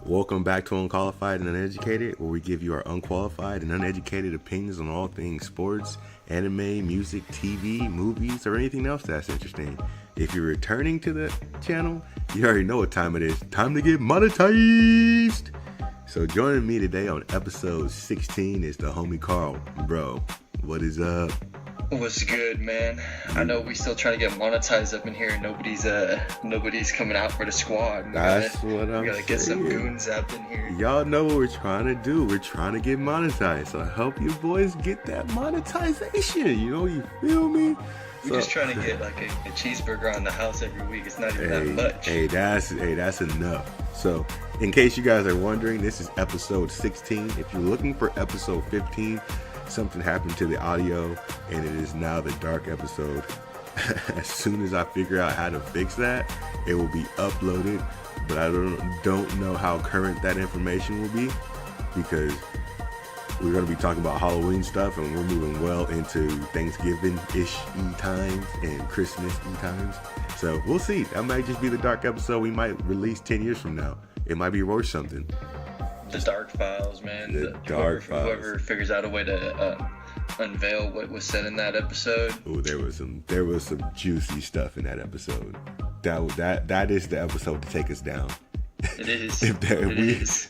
Welcome back to Unqualified and Uneducated, where we give you our unqualified and uneducated opinions on all things sports, anime, music, TV, movies, or anything else that's interesting. If you're returning to the channel, you already know what time it is. Time to get monetized! So joining me today on episode 16 is the homie Carl. Bro, what is up? What's good, man? I know we still trying to get monetized up in here. Nobody's coming out for the squad. That's what I'm saying. We gotta get some goons up in here. Y'all know what we're trying to do. We're trying to get monetized. So help you boys get that monetization. You feel me? We're just trying to get like a cheeseburger on the house every week. It's not even that much. That's enough. So in case you guys are wondering, this is episode 16. If you're looking for episode 15, something happened to the audio and it is now the dark episode. As soon as I figure out how to fix that, it will be uploaded, but I don't know how current that information will be, because we're going to be talking about Halloween stuff and we're moving well into Thanksgiving-ish times and Christmas times. So we'll see. That might just be the dark episode we might release 10 years from now. It might be worth something. The dark files, man. Whoever figures out a way to unveil what was said in that episode. Oh, there was some juicy stuff in that episode. That is the episode to take us down. It is.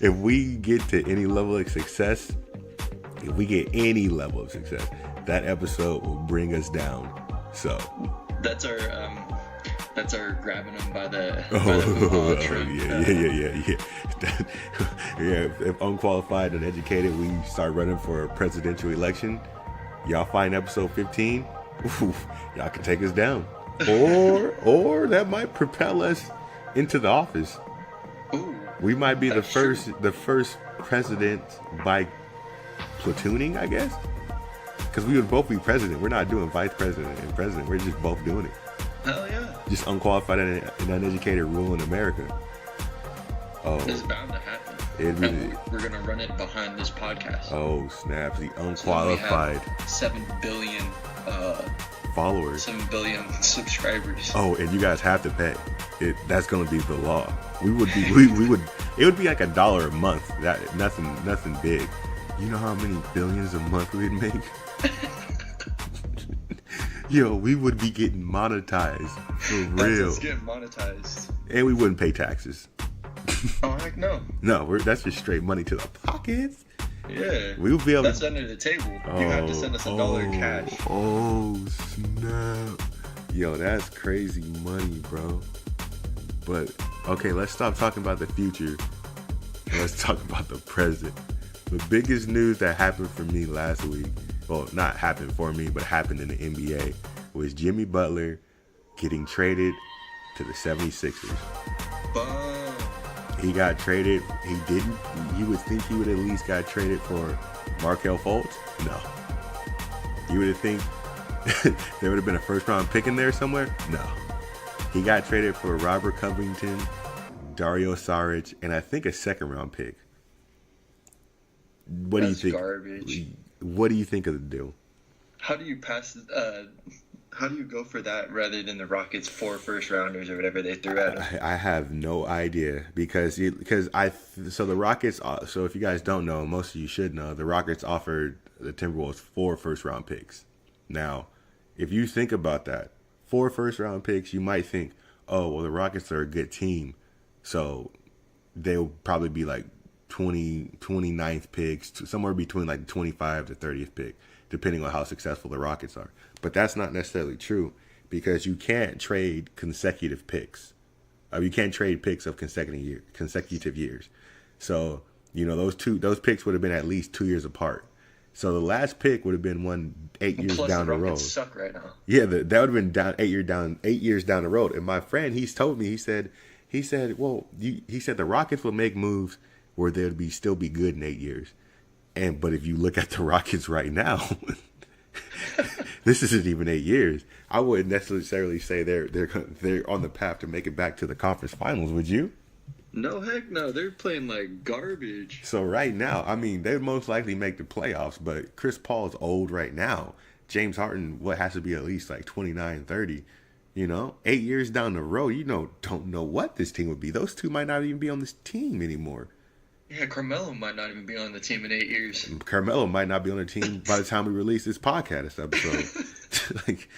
If we get to any level of success, that episode will bring us down. So that's our grabbing them by the yeah. If Unqualified and Educated, we start running for a presidential election, y'all find episode 15, y'all can take us down, or that might propel us into the office. Ooh, we might be the first president by platooning, I guess, because we would both be president. We're not doing vice president and president. We're just both doing it. Hell yeah. Just unqualified and uneducated rule in America. Oh, it's bound to happen. We're gonna run it behind this podcast. Oh, snaps! The unqualified. So 7 billion followers. 7 billion subscribers. Oh, and you guys have to pay. That's gonna be the law. We would. It would be like $1 a month. Nothing big. You know how many billions a month we'd make? Yo, we would be getting monetized for real. That's getting monetized. And we wouldn't pay taxes. Oh, heck no. No, that's just straight money to the pockets. Yeah. We would be able. That's under the table. You have to send us $1 in cash. Oh, snap. Yo, that's crazy money, bro. But, okay, let's stop talking about the future. Let's talk about the present. The biggest news that happened for me last week, well, not happened for me, but happened in the NBA, was Jimmy Butler getting traded to the 76ers. Boom. He got traded. He didn't. You would think he would at least got traded for Markelle Fultz. No. You would think there would have been a first-round pick in there somewhere. No. He got traded for Robert Covington, Dario Saric, and I think a second-round pick. What do you think? Garbage. What do you think of the deal? How do you how do you go for that rather than the Rockets' 4 first-rounders or whatever they threw at him? I have no idea because the Rockets. So if you guys don't know, most of you should know, the Rockets offered the Timberwolves 4 first-round picks. Now, if you think about that, 4 first-round picks, you might think, oh, well, the Rockets are a good team, so they'll probably be like 29th picks, somewhere between like 25 to 30th pick, depending on how successful the Rockets are. But that's not necessarily true, because you can't trade consecutive picks. You can't trade picks of consecutive years. So, those picks would have been at least 2 years apart. So the last pick would have been one 8 years down the road. Rockets suck right now. Yeah, that would have been down 8 years down the road. And my friend, he's told me, he said, the Rockets will make moves where they'll still be good in 8 years. But if you look at the Rockets right now, this isn't even 8 years. I wouldn't necessarily say they're on the path to make it back to the conference finals. Would you? No, heck no. They're playing like garbage. So right now, I mean, they'd most likely make the playoffs, but Chris Paul's old right now. James Harden, has to be at least like 29, 30. 8 years down the road, don't know what this team would be. Those two might not even be on this team anymore. Yeah, Carmelo might not even be on the team in 8 years. Carmelo might not be on the team by the time we release this podcast episode. Like,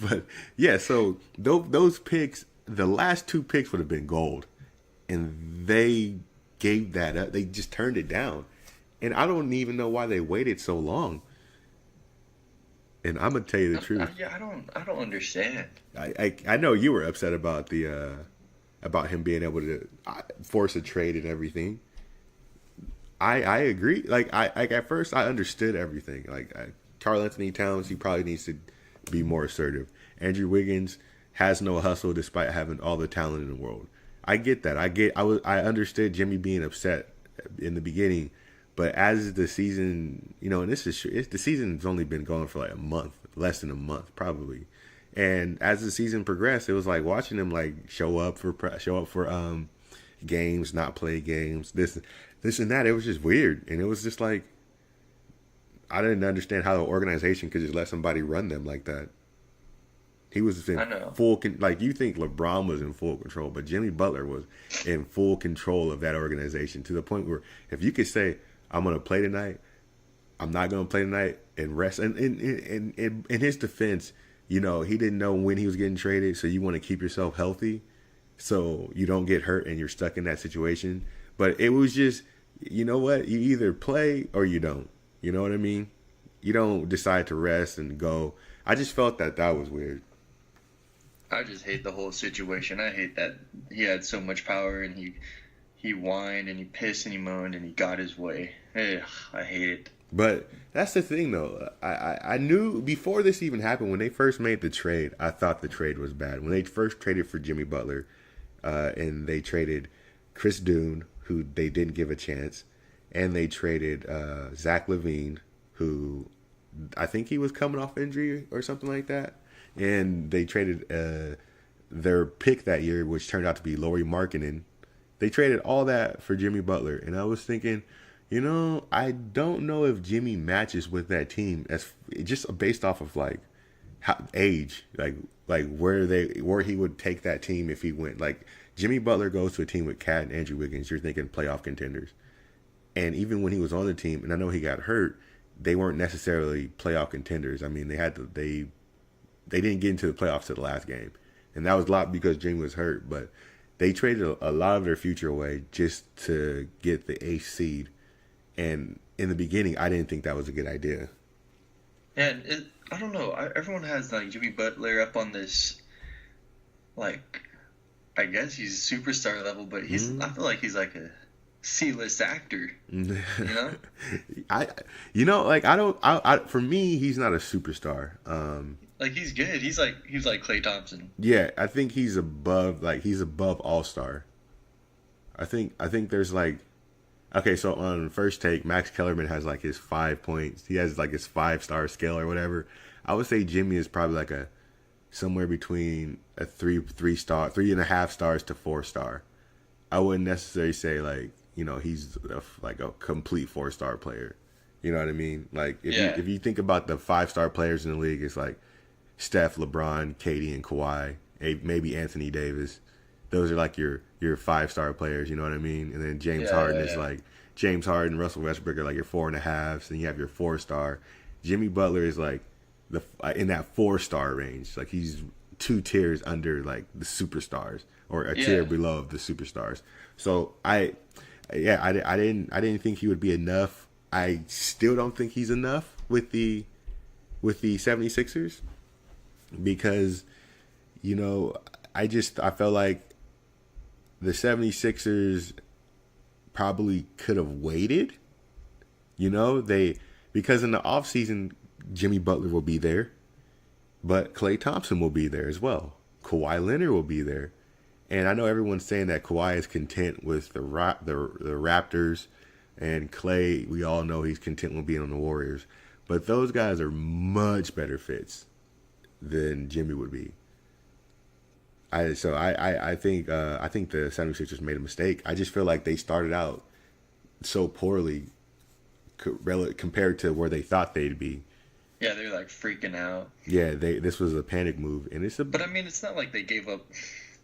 but yeah, so those picks, the last two picks would have been gold, and they gave that up. They just turned it down, and I don't even know why they waited so long. And I'm gonna tell you the truth. Yeah, I don't understand. I know you were upset about the about him being able to force a trade and everything. I agree. Like at first I understood everything. Like Karl Anthony Towns, he probably needs to be more assertive. Andrew Wiggins has no hustle despite having all the talent in the world. I get that. I understood Jimmy being upset in the beginning, but as the season, and the season's only been going for like a month, less than a month probably. And as the season progressed, it was like watching him like show up for games, not play games, this and that. It was just weird, and it was just like I didn't understand how the organization could just let somebody run them like that. He was in like you think LeBron was in full control, but Jimmy Butler was in full control of that organization to the point where if you could say, "I'm going to play tonight," "I'm not going to play tonight," and rest. And in his defense, he didn't know when he was getting traded, so you want to keep yourself healthy so you don't get hurt and you're stuck in that situation. But it was just, you know what? You either play or you don't. You know what I mean? You don't decide to rest and go. I just felt that was weird. I just hate the whole situation. I hate that he had so much power and he whined and he pissed and he moaned and he got his way. Ugh, I hate it. But that's the thing, though. I knew before this even happened, when they first made the trade, I thought the trade was bad. When they first traded for Jimmy Butler, and they traded Chris Dunn, who they didn't give a chance, and they traded Zach LaVine, who I think he was coming off injury or something like that. And they traded their pick that year, which turned out to be Lauri Markkanen. They traded all that for Jimmy Butler. And I was thinking, I don't know if Jimmy matches with that team as just based off of like age, like where he would take that team if he went. Like Jimmy Butler goes to a team with Cat and Andrew Wiggins, you're thinking playoff contenders. And even when he was on the team, and I know he got hurt, they weren't necessarily playoff contenders. I mean, they didn't get into the playoffs to the last game. And that was a lot because Jimmy was hurt. But they traded a lot of their future away just to get the 8th seed. And in the beginning, I didn't think that was a good idea. And I don't know. Everyone has like Jimmy Butler up on this, like, I guess he's superstar level, but I feel like he's like a C-list actor. For me, he's not a superstar. Like he's good. He's like Klay Thompson. Yeah, I think he's above all-star. I think there's like, okay, so on First Take, Max Kellerman has like his 5 points. He has like his 5-star scale or whatever. I would say Jimmy is probably like somewhere between a 3.5 stars to 4-star. I wouldn't necessarily say like, he's like a complete 4-star player. You know what I mean? Like if you think about the 5-star players in the league, it's like Steph, LeBron, KD, and Kawhi, maybe Anthony Davis. Those are like your 5-star players, you know what I mean? And then James Harden is like James Harden, Russell Westbrook are like your 4.5s, and you have your 4-star. Jimmy Butler is like in that 4-star range. Like he's 2 tiers under like the superstars or a tier below the superstars. So I didn't think he would be enough. I still don't think he's enough with the 76ers because I felt like the 76ers probably could have waited. Because in the offseason, Jimmy Butler will be there, but Klay Thompson will be there as well. Kawhi Leonard will be there. And I know everyone's saying that Kawhi is content with the Raptors, and Klay, we all know he's content with being on the Warriors. But those guys are much better fits than Jimmy would be. I think the 76ers made a mistake. I just feel like they started out so poorly compared to where they thought they'd be. Yeah, they're like freaking out. Yeah, this was a panic move, and But I mean, it's not like they gave up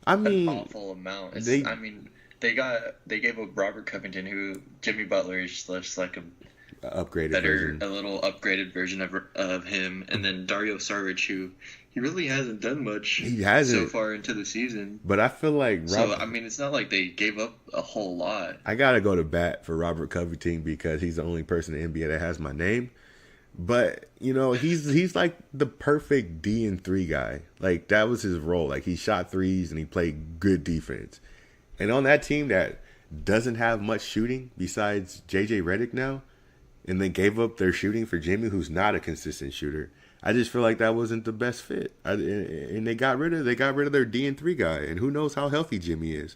an awful amount. they gave up Robert Covington, who Jimmy Butler is just like Upgraded better, version. a little upgraded version of him, and then Dario Saric, who he really hasn't done much He so hasn't, far into the season. but I feel like So I mean, it's not like they gave up a whole lot. I gotta go to bat for Robert Covington because he's the only person in the NBA that has my name. But you know, he's like the perfect D&3 guy. Like that was his role. Like he shot threes and he played good defense. And on that team that doesn't have much shooting besides JJ Redick now, and then gave up their shooting for Jimmy, who's not a consistent shooter. I just feel like that wasn't the best fit. And they got rid of their D&3 guy. And who knows how healthy Jimmy is.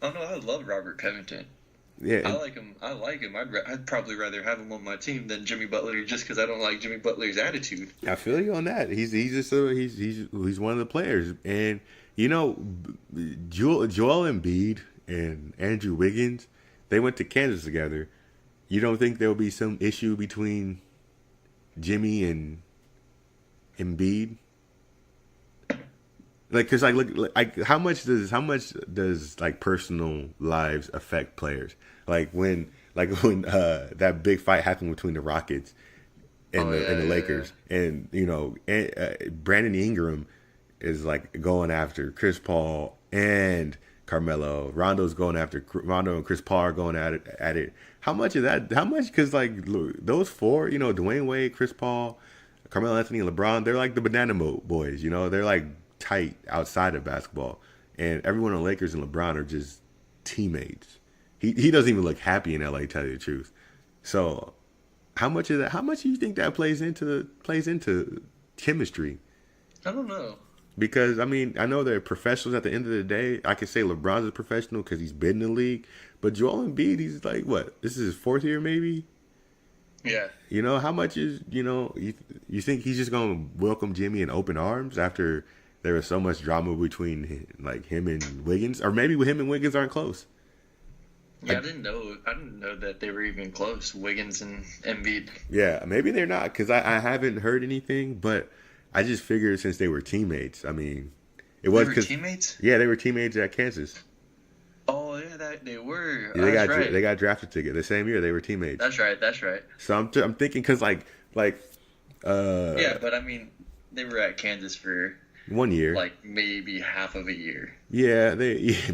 Oh no, I love Robert Covington. Yeah, I like him. I'd probably rather have him on my team than Jimmy Butler, just because I don't like Jimmy Butler's attitude. I feel you on that. He's just he's one of the players, and you know, Joel Embiid and Andrew Wiggins, they went to Kansas together. You don't think there will be some issue between Jimmy and Embiid? Like, cause like how much does like personal lives affect players? Like when that big fight happened between the Rockets and the Lakers, and you know, Brandon Ingram is like going after Chris Paul and Carmelo. Rondo's going after Rondo and Chris Paul are going at it. How much of that? How much? Because like look, those four, you know, Dwayne Wade, Chris Paul, Carmelo Anthony, and LeBron, they're like the banana boat boys. You know, they're like tight outside of basketball, and everyone on Lakers and LeBron are just teammates. He doesn't even look happy in LA, tell you the truth. So how much of that? How much do you think that plays into chemistry? I don't know. Because I mean, I know they're professionals. At the end of the day, I could say LeBron's a professional because he's been in the league. But Joel Embiid, he's like what? This is his fourth year, maybe. Yeah. You know how much is you think he's just gonna welcome Jimmy in open arms after there was so much drama between like him and Wiggins, or maybe him and Wiggins aren't close. Yeah, I didn't know that they were even close, Wiggins and Embiid. Yeah, maybe they're not because I haven't heard anything, but I just figured since they were teammates. I mean, it was because teammates. Yeah, they were teammates at Kansas. Oh yeah, they were. Yeah, That's right. They got drafted together the same year. They were teammates. That's right. That's right. So I'm thinking because yeah, but I mean, they were at Kansas for 1 year, like maybe half of a year. Yeah,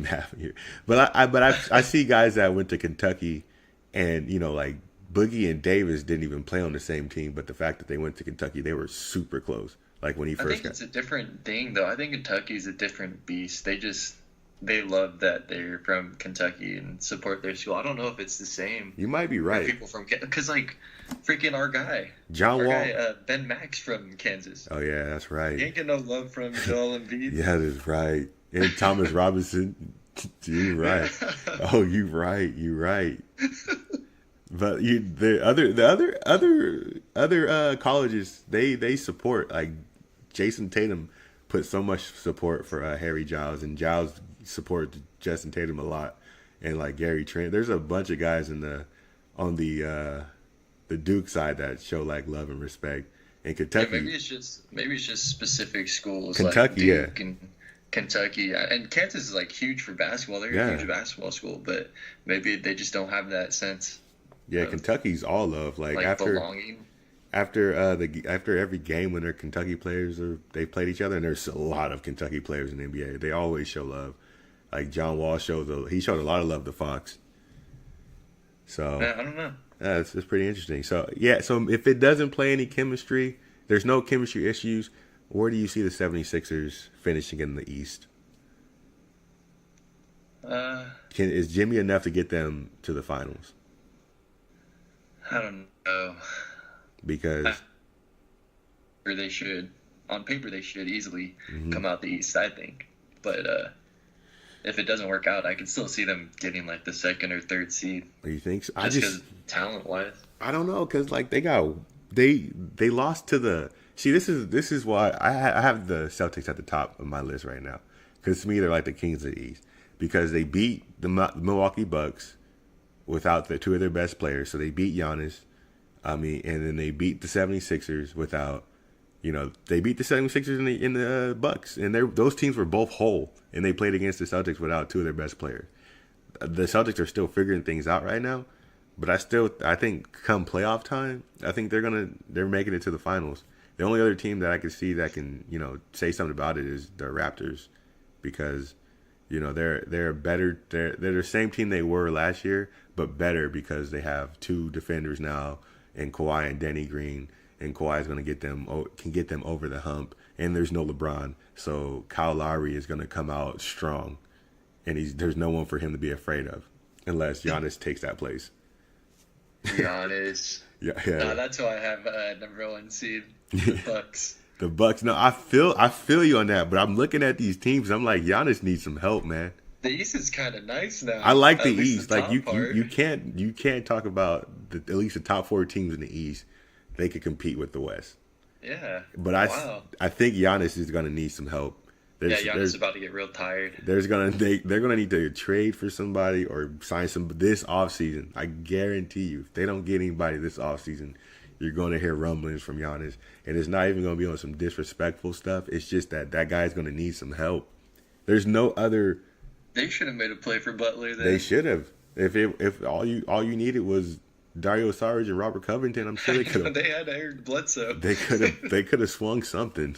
half a year. But I see guys that went to Kentucky, and you know like Boogie and Davis didn't even play on the same team. But the fact that they went to Kentucky, they were super close. Like when he first I think it's a different thing though. I think Kentucky's a different beast. They love that they're from Kentucky and support their school. I don't know if it's the same. You might be right. People from because like freaking our guy Ben Max from Kansas. Oh yeah, that's right. He ain't get no love from Joel Embiid. Yeah, that's right. And Thomas Robinson. You're right. Oh, you're right. You're right. But the other colleges they support, like Jason Tatum put so much support for Harry Giles, and Giles support Jason Tatum a lot, and like Gary Trent. There's a bunch of guys on the Duke side that show like love and respect. And Kentucky, yeah, maybe it's just specific schools Kentucky, like Duke and Kentucky, and Kansas is like huge for basketball. They're a huge basketball school, but maybe they just don't have that sense. Yeah, Kentucky's all love. Like after belonging. After every game when their Kentucky players they played each other, and there's a lot of Kentucky players in the NBA. They always show love. Like John Wall showed a lot of love to Fox. So yeah, I don't know. It's pretty interesting. So yeah, so if it doesn't play any chemistry, there's no chemistry issues. Where do you see the 76ers finishing in the East? Is Jimmy enough to get them to the finals? I don't know. Because they should. On paper, they should easily come out the East, I think. But if it doesn't work out, I can still see them getting like the second or third seed. You think so? Just because talent-wise. I don't know, because like they lost to the. See, this is why I have the Celtics at the top of my list right now, because to me they're like the kings of the East, because they beat the Milwaukee Bucks without the two of their best players. So they beat Giannis. And then they beat the 76ers without, they beat the 76ers in the Bucks, and those teams were both whole, and they played against the Celtics without two of their best players. the Celtics are still figuring things out right now. But I think come playoff time, I think they're making it to the finals. The only other team that I can see that can, say something about it is the Raptors, because, they're better. They're the same team they were last year, but better because they have two defenders now, and Kawhi and Danny Green, and Kawhi is going to can get them over the hump. And there's no LeBron, so Kyle Lowry is going to come out strong, and there's no one for him to be afraid of, unless Giannis takes that place. Giannis. Yeah. That's who I have number 1 seed. The Bucks. The Bucks. No, I feel you on that, but I'm looking at these teams. I'm like, Giannis needs some help, man. The East is kind of nice now. I like the East. Like you can't talk about at least the top 4 teams in the East. They could compete with the West. Yeah. But I think Giannis is going to need some help. Giannis is about to get real tired. They're gonna need to trade for somebody or sign some this offseason. I guarantee you, if they don't get anybody this offseason, you're going to hear rumblings from Giannis, and it's not even going to be on some disrespectful stuff. It's just that guy's going to need some help. There's no other. They should have made a play for Butler. Then. They should have. If all you needed was Dario Saric and Robert Covington, I'm sure they could have. They had Eric Bledsoe. They could have swung something,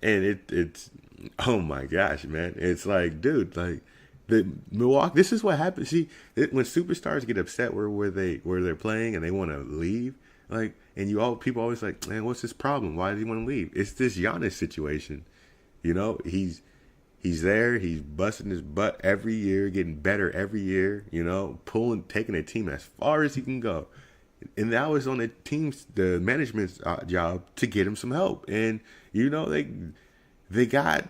and it's. Oh my gosh, man! It's like, dude, like the Milwaukee. This is what happens. See, when superstars get upset where they're playing and they want to leave, like, and people always like, man, what's his problem? Why does he want to leave? It's this Giannis situation. He's there. He's busting his butt every year, getting better every year. Taking a team as far as he can go, and that was on the management's job to get him some help. And they got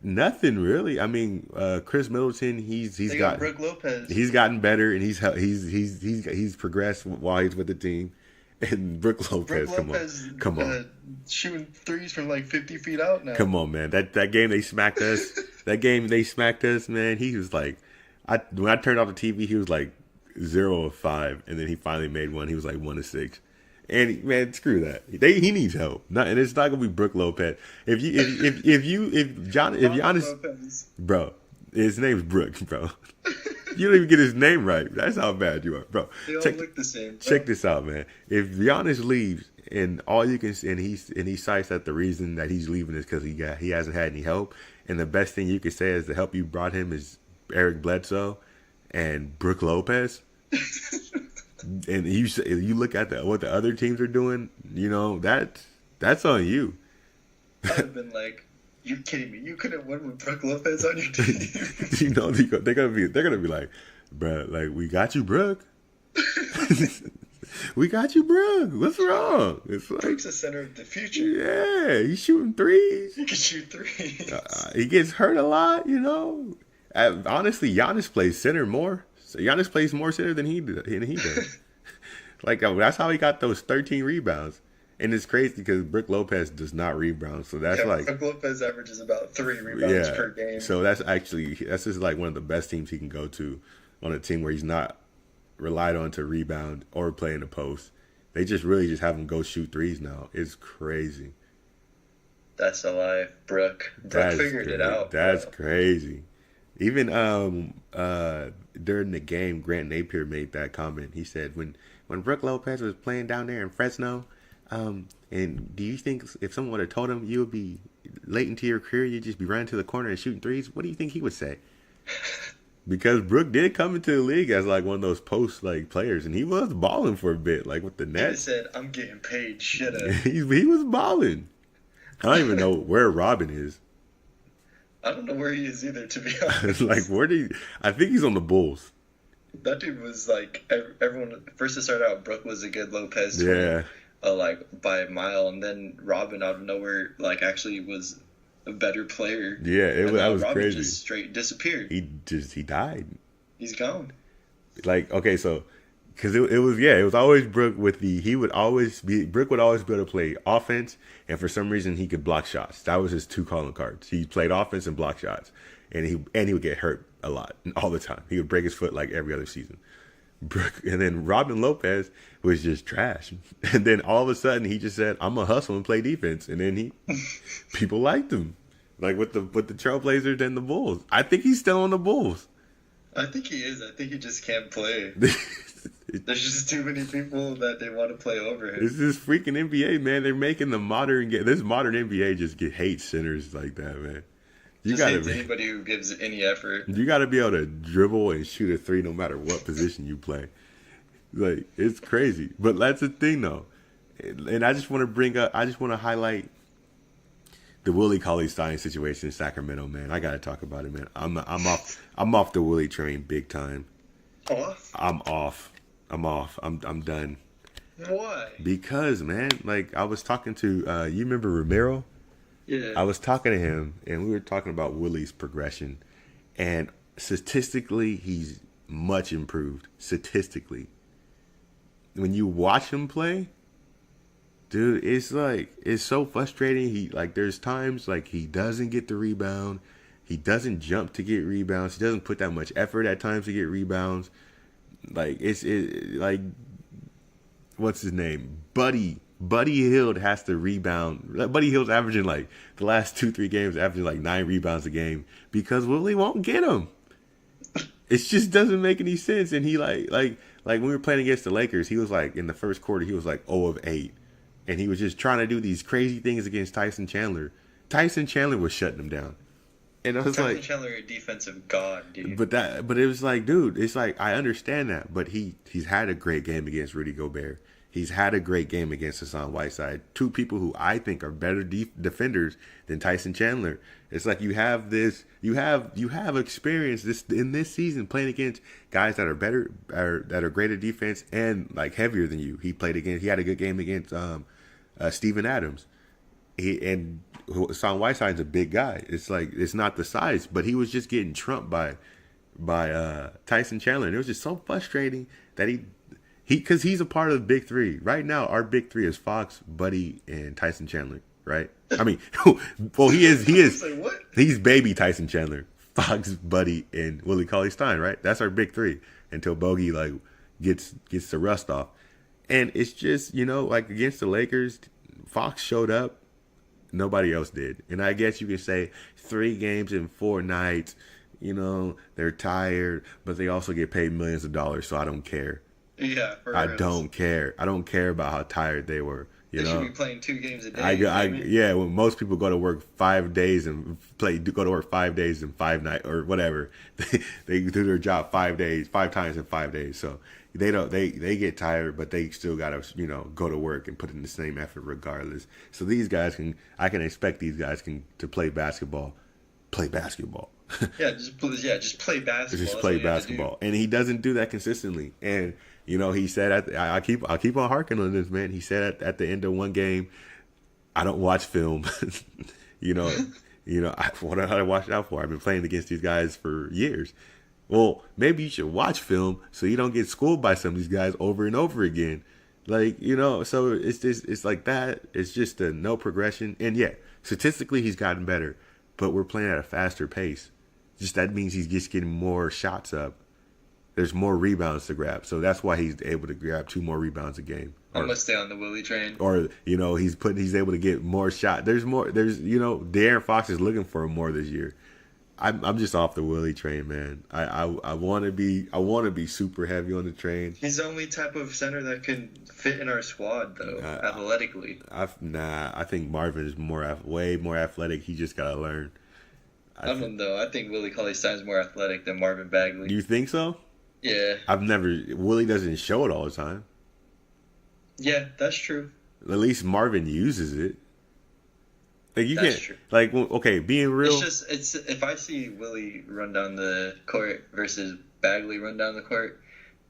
nothing really. I mean, Chris Middleton, he's got Brook Lopez. He's gotten better, and he's progressed while he's with the team. And Brook Lopez, come on, shooting threes from like 50 feet out now. Come on, man. That game they smacked us. Man. He was like, when I turned off the TV, he was like 0 of 5, and then he finally made one. He was like 1 of 6. And man, screw that. He needs help. And it's not gonna be Brook Lopez. If Giannis, Lopez. Bro, his name's Brook, bro. You don't even get his name right. That's how bad you are, bro. They all look the same. Bro. Check this out, man. If Giannis leaves, and all you can and he cites that the reason that he's leaving is because he hasn't had any help, and the best thing you could say is the help you brought him is Eric Bledsoe and Brook Lopez. And you look at what the other teams are doing, that's on you. I'd have been like, "You kidding me? You couldn't win with Brook Lopez on your team." They're gonna be like, "Bro, like we got you, Brook. We got you, Brook. What's wrong?" It's like Brook's the center of the future. Yeah, he's shooting threes. He can shoot threes. He gets hurt a lot, Honestly, Giannis plays center more. So Giannis plays more center than he does. Like, that's how he got those 13 rebounds. And it's crazy because Brook Lopez does not rebound. So that's Brook Lopez averages about 3 rebounds per game. So that's just like one of the best teams he can go to on a team where he's not relied on to rebound or play in the post. They just have him go shoot threes now. It's crazy. That's a lie. Brook figured it out. That's crazy. Even during the game, Grant Napier made that comment. He said, when Brook Lopez was playing down there in Fresno, and do you think if someone would have told him you would be late into your career, you'd just be running to the corner and shooting threes, what do you think he would say? Because Brook did come into the league as like one of those post players, and he was balling for a bit, like with the Nets. He said, "I'm getting paid, shitta." he was balling. I don't even know where Robin is. I don't know where he is either, to be honest. I think he's on the Bulls. That dude was like, everyone, first to start out, Brook was a good Lopez. Yeah. By a mile, and then Robin out of nowhere, actually was a better player. Yeah, that was Robin crazy. Just straight disappeared. He died. He's gone. Okay, so, because it was always Brook Brook would always be able to play offense, and for some reason he could block shots. That was his 2 calling cards. He played offense and block shots, and he would get hurt a lot, all the time. He would break his foot like every other season. Brook, and then Robin Lopez was just trash. And then all of a sudden he just said, "I'm gonna hustle and play defense," and then people liked him, like with the Trailblazers and the Bulls. I think he's still on the Bulls. I think he is. I think he just can't play. There's just too many people that they want to play over him. It's this freaking NBA, man. They're making the modern game. This modern NBA just hate centers like that, man. You Just gotta hates anybody who gives any effort. you gotta be able to dribble and shoot a three no matter what position you play. Like it's crazy, but that's the thing though. And I just want to highlight the Willie Cauley-Stein situation in Sacramento, man. I gotta talk about it, man. I'm off the Willie train big time. Off? I'm off. I'm done. Why? Because, man, like I was talking to you remember Ramiro? Yeah. I was talking to him and we were talking about Willie's progression, and statistically he's much improved. Statistically. When you watch him play, dude, it's so frustrating. There's times like he doesn't get the rebound. He doesn't jump to get rebounds. He doesn't put that much effort at times to get rebounds. Like what's his name? Buddy Hield has to rebound. Buddy Hield's averaging like the last 2-3 games averaging like 9 rebounds a game because Willie won't get him. It just doesn't make any sense. And he like when we were playing against the Lakers, he was like in the first quarter he was like 0 of 8. And he was just trying to do these crazy things against Tyson Chandler. Tyson Chandler was shutting him down. And I was Tyson Chandler, a defensive god, dude. But it was like, dude, it's like I understand that, but he's had a great game against Rudy Gobert. He's had a great game against Hassan Whiteside, two people who I think are better defenders than Tyson Chandler. It's like you have experience in this season playing against guys that are better, that are great at defense and like heavier than you. He had a good game against Steven Adams. Hassan Whiteside's a big guy. It's like it's not the size, but he was just getting trumped by Tyson Chandler, and it was just so frustrating that because he's a part of the big three right now. Our big three is Fox, Buddy, and Tyson Chandler. Right? I mean, well, he is. Like, what? He's baby Tyson Chandler, Fox, Buddy, and Willie Cauley-Stein. Right? That's our big three until Bogey like gets the rust off. And it's just like against the Lakers, Fox showed up. Nobody else did. And I guess you could say 3 games in 4 nights, they're tired, but they also get paid millions of dollars, so I don't care. Yeah, don't care. I don't care about how tired they were. They should be playing 2 games a day. Yeah, when most people go to work 5 days and go to work 5 days and 5 nights or whatever, they do their job 5 times in 5 days. So they get tired, but they still gotta go to work and put in the same effort regardless. So I can expect these guys to play basketball. Just play basketball. Just play basketball, and he doesn't do that consistently. And he said, I keep on harking on this, man. He said at the end of one game, I don't watch film. What do I watch out for? I've been playing against these guys for years. Well, maybe you should watch film so you don't get schooled by some of these guys over and over again. So it's like that. It's just a no progression. And yeah, statistically he's gotten better, but we're playing at a faster pace. Just that means he's just getting more shots up. There's more rebounds to grab. So that's why he's able to grab 2 more rebounds a game. I'm gonna stay on the Willie train. Or he's able to get more shots. De'Aaron Fox is looking for him more this year. I'm just off the Willie train, man. I want to be super heavy on the train. He's the only type of center that can fit in our squad, though, athletically. I think Marvin is way more athletic. He just gotta learn. I don't know. I think Willie Cauley-Stein is more athletic than Marvin Bagley. You think so? Yeah. Willie doesn't show it all the time. Yeah, that's true. At least Marvin uses it. Like That's true. Like, okay, being real. It's if I see Willie run down the court versus Bagley run down the court,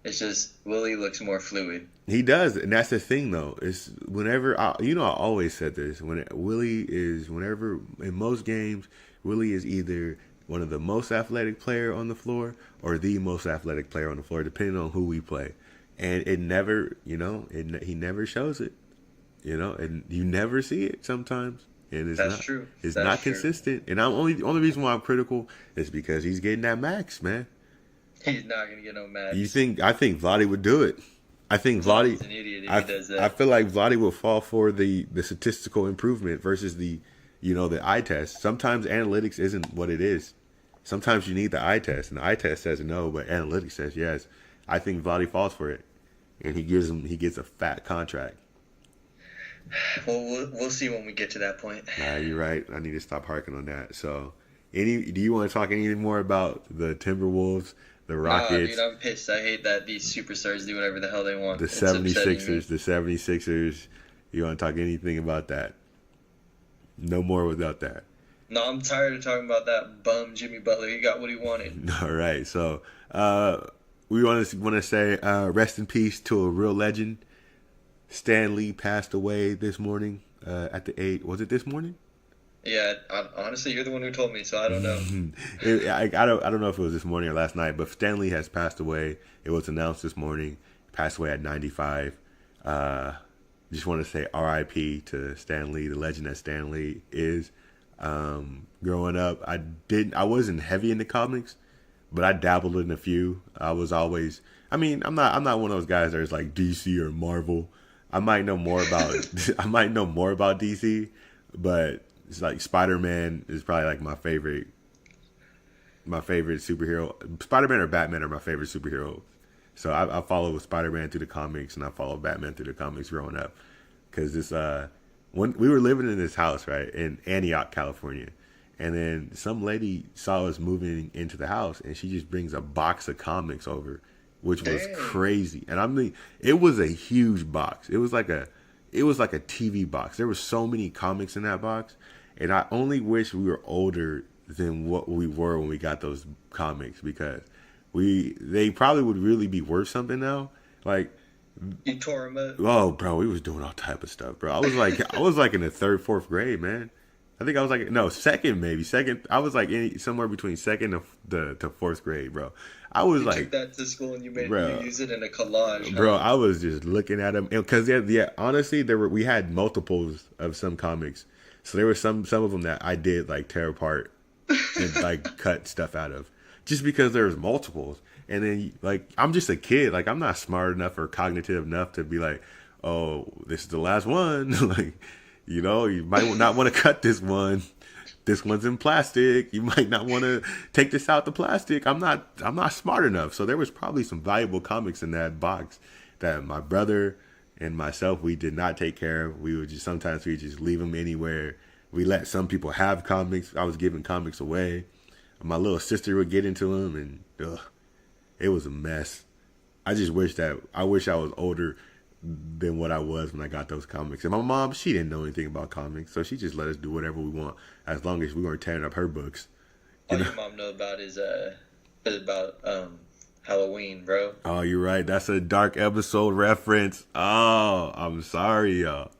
it's just Willie looks more fluid. He does, and that's the thing, though. It's whenever I always said this. Whenever in most games, Willie is either one of the most athletic player on the floor or the most athletic player on the floor, depending on who we play. And it never, he never shows it, and you never see it sometimes. And That's true. It's not consistent. And only reason why I'm critical is because he's getting that max, man. He's not gonna get no max. I think Vlade would do it. I think Vlade's an idiot if he does that. I feel like Vlade will fall for the statistical improvement versus the eye test. Sometimes analytics isn't what it is. Sometimes you need the eye test, and the eye test says no, but analytics says yes. I think Vladdy falls for it, and he gets a fat contract. Well, we'll see when we get to that point. Nah, you're right. I need to stop harking on that. So, do you want to talk any more about the Timberwolves, the Rockets? Nah, dude, I'm pissed. I hate that these superstars do whatever the hell they want. The 76ers, the 76ers. You want to talk anything about that? No more without that. No, I'm tired of talking about that bum Jimmy Butler. He got what he wanted. All right. So, we want to say rest in peace to a real legend. Stan Lee passed away this morning at the 8. Was it this morning? Yeah, honestly, you're the one who told me, so I don't know. I don't know if it was this morning or last night, but Stan Lee has passed away. It was announced this morning. Passed away at 95. Just want to say R.I.P. to Stan Lee, the legend that Stan Lee is. Growing up, I wasn't heavy into comics, but I dabbled in a few. I was always, I'm not one of those guys that is like DC or Marvel. I might know more about DC, but it's like Spider-Man is probably like my favorite superhero. Spider-Man or Batman are my favorite superheroes. So I follow Spider-Man through the comics, and I follow Batman through the comics growing up. Because this when we were living in this house, right, in Antioch, California, and then some lady saw us moving into the house, and she just brings a box of comics over, which was crazy. And I mean, it was a huge box. It was like a TV box. There were so many comics in that box, and I only wish we were older than what we were when we got those comics, because they probably would really be worth something now. Like, you tore him up. Oh, bro, we was doing all type of stuff, bro. I was like in the 3rd, 4th grade, man. I think I was like, no, second. I was like somewhere between 2nd to 4th grade, bro. I was you took that to school and you use it in a collage, bro. I was just looking at them because honestly, we had multiples of some comics, so there were some of them that I did like tear apart and like cut stuff out of, just because there was multiples. And then, like, I'm just a kid. Like, I'm not smart enough or cognitive enough to be like, oh, this is the last one. Like, you might not want to cut this one. This one's in plastic. You might not want to take this out the plastic. I'm not smart enough. So there was probably some valuable comics in that box that my brother and myself, we did not take care of. Sometimes we just leave them anywhere. We let some people have comics. I was giving comics away. My little sister would get into them, and it was a mess. I wish I was older than what I was when I got those comics. And my mom, she didn't know anything about comics, so she just let us do whatever we want as long as we weren't tearing up her books. All your mom know about is about Halloween, bro. Oh, you're right. That's a dark episode reference. Oh, I'm sorry, y'all.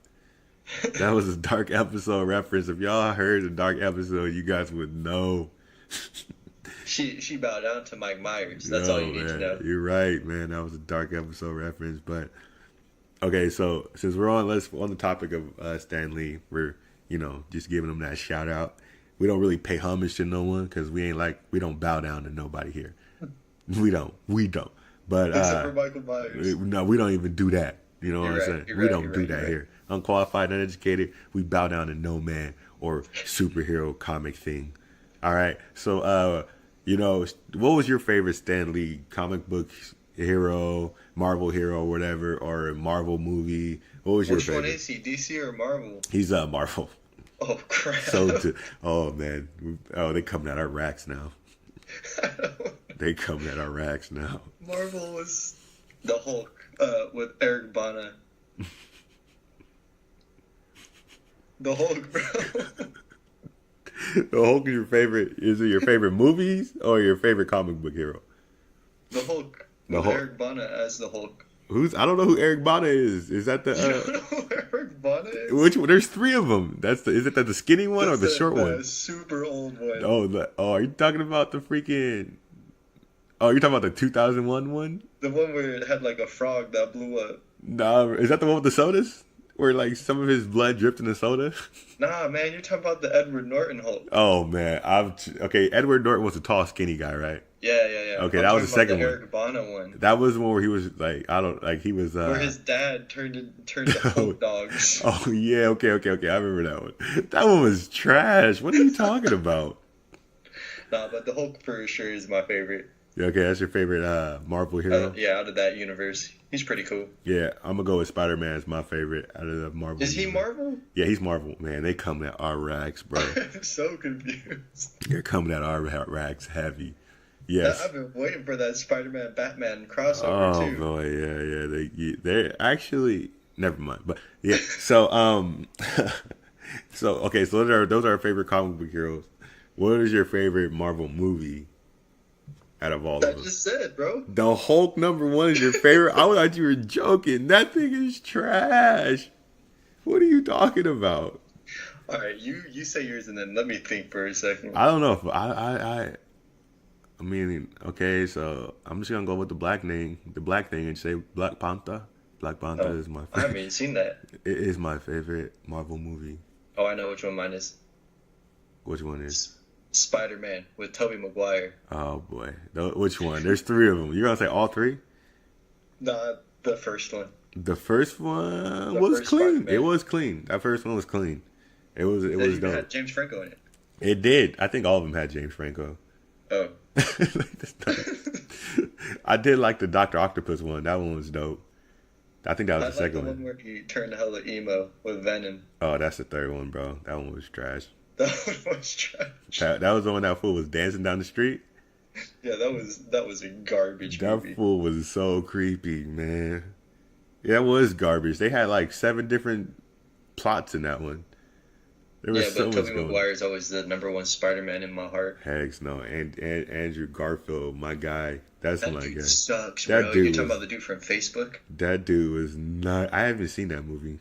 That was a dark episode reference. If y'all heard a dark episode, you guys would know. She bowed down to Mike Myers. That's all you need to know. You're right, man. That was a dark episode reference. But okay, so since we're on the topic of Stan Lee, we're just giving him that shout out. We don't really pay homage to no one because we don't bow down to nobody here. We don't. But except for Michael Myers. No, we don't even do that. You know what I'm saying? We don't do that here. Unqualified, uneducated. We bow down to no man or superhero comic thing. All right. So what was your favorite Stan Lee comic book hero, Marvel hero, whatever, or a Marvel movie? What was your favorite? Which one is he, DC or Marvel? He's Marvel. Oh, crap. Oh, man. Oh, they coming at our racks now. They coming at our racks now. Marvel was the Hulk with Eric Bana. The Hulk, bro. The Hulk is your favorite. Is it your favorite movies or your favorite comic book hero? The Hulk. With Eric Bana as the Hulk. I don't know who Eric Bana is. Is that the? You don't know who Eric Bana is? Which one? There's 3 of them. Is it the skinny one or the short one? The super old one. Oh, are you talking about the freaking? Oh, you're talking about the 2001 one? The one where it had like a frog that blew up. Nah, is that the one with the sodas? Where like some of his blood dripped in the soda? Nah, man, you're talking about the Edward Norton Hulk. Oh man, okay. Edward Norton was a tall, skinny guy, right? Yeah. Okay, that was the second one. Eric Bana one. That was the one where he was like, he was. Where his dad turned to Hulk dogs. Oh yeah, okay. I remember that one. That one was trash. What are you talking about? Nah, but the Hulk for sure is my favorite. Okay, that's your favorite Marvel hero? Yeah, out of that universe, he's pretty cool. Yeah, I'm gonna go with Spider-Man as my favorite out of the Marvel. Is he universe. Marvel? Yeah, he's Marvel. Man, they come at our rags, bro. I'm so confused. They're coming at our rags heavy. Yes. I've been waiting for that Spider-Man Batman crossover Oh too. boy, yeah. They're actually never mind. But yeah, so so okay, so those are our favorite comic book heroes. What is your favorite Marvel movie out of all I of them? just said, bro. The Hulk #1 is your favorite? I thought you were joking. That thing is trash. What are you talking about? All right, you say yours and then let me think for a second. I don't know if I mean, okay, so I'm just gonna go with the black thing, and say Black Panther. Black Panther is my I haven't favorite. even seen that. It is my favorite Marvel movie. Oh, I know which one mine is. Which one is? Spider-Man with Tobey Maguire. Oh boy, which one? There's three of them. You're gonna say all three? Nah, the first one. The first one The was first clean. Spider-Man. It was clean. That first one was clean. It was It dope. even had James Franco in it. It did. I think all of them had James Franco. Oh. I did like the Doctor Octopus one. That one was dope. I think that was I the like the second one one. where he turned hella emo with Venom. Oh, that's the third one, bro. That one was trash. That one was trash. That was the one that fool was dancing down the street. Yeah, that was a garbage That movie. fool was so creepy, man. Yeah, it was garbage. They had like 7 different plots in that one. There was Yeah, so but much Tobey going. Maguire is always the #1 Spider-Man in my heart. Heck no, and Andrew Garfield, my guy. That's That my dude guy. sucks, That bro. dude You're talking was- about the dude from Facebook? That dude was not. I haven't seen that movie.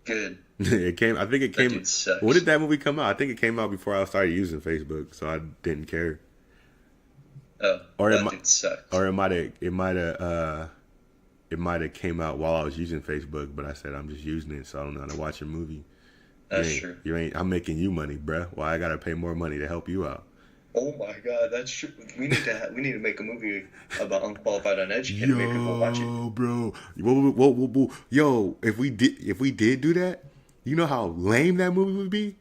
Good. It came. I think it That came. dude sucks. When did that movie come out? I think it came out before I started using Facebook, so I didn't care. Oh, Or it that mi- dude sucks. Or it might have came out while I was using Facebook, but I said I'm just using it, so I don't know how to watch a movie. That's you ain't, true. You ain't. I'm making you money, bruh. Why I gotta pay more money to help you out? Oh my god, that's true. We need to make a movie about unqualified, uneducated. Make people watch it. Yo, bro. Whoa. Yo, if we did do that, you know how lame that movie would be?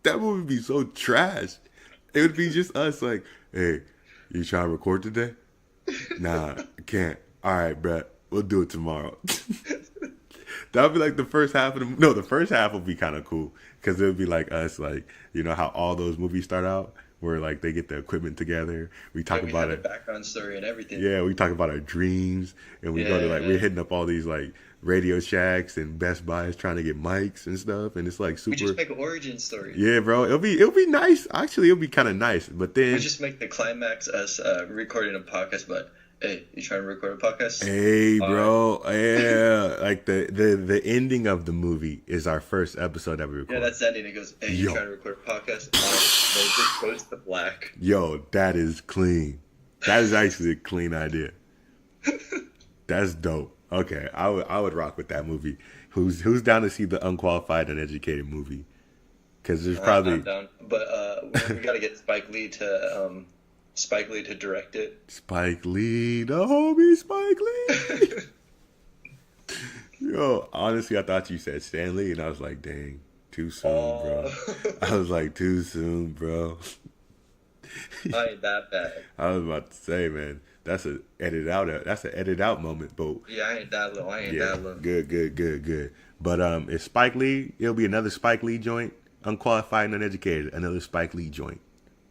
That movie would be so trash. It would be just us like, hey, you trying to record today? Nah, I can't. All right, bruh. We'll do it tomorrow. That would be like the first half of the... No, the first half would be kind of cool. Because it would be like us, like, you know how all those movies start out? Where, like, they get the equipment together. We talk We about have a it. background story and everything. Yeah, we talk about our dreams, and we go to like Yeah. we're hitting up all these like Radio Shacks and Best Buys trying to get mics and stuff, and it's like We super. just make an origin story. Yeah, bro, it'll be nice. Actually, it'll be kind of nice, but then We just make the climax us recording a podcast, but hey, you trying to record a podcast? hey, bro, yeah, like the ending of the movie is our first episode that we record. Yeah, that's the ending. It goes, hey, you Yo. trying to record a podcast? Alright, then it just goes to black. Yo, that is clean. That is actually a clean idea. That's dope. Okay, I would rock with that movie. Who's down to see the Unqualified, Uneducated movie? Because there's probably I'm down. But we got to get Spike Lee to direct it. Spike Lee, the homie Spike Lee. Yo, honestly, I thought you said Stanley, and I was like, dang, too soon, bro. I was like, too soon, bro. I ain't that bad. I was about to say, man, that's an edit out moment, but Yeah, I ain't that low. I ain't yeah, that low. good. But it's Spike Lee. It'll be another Spike Lee joint. Unqualified and Uneducated, another Spike Lee joint.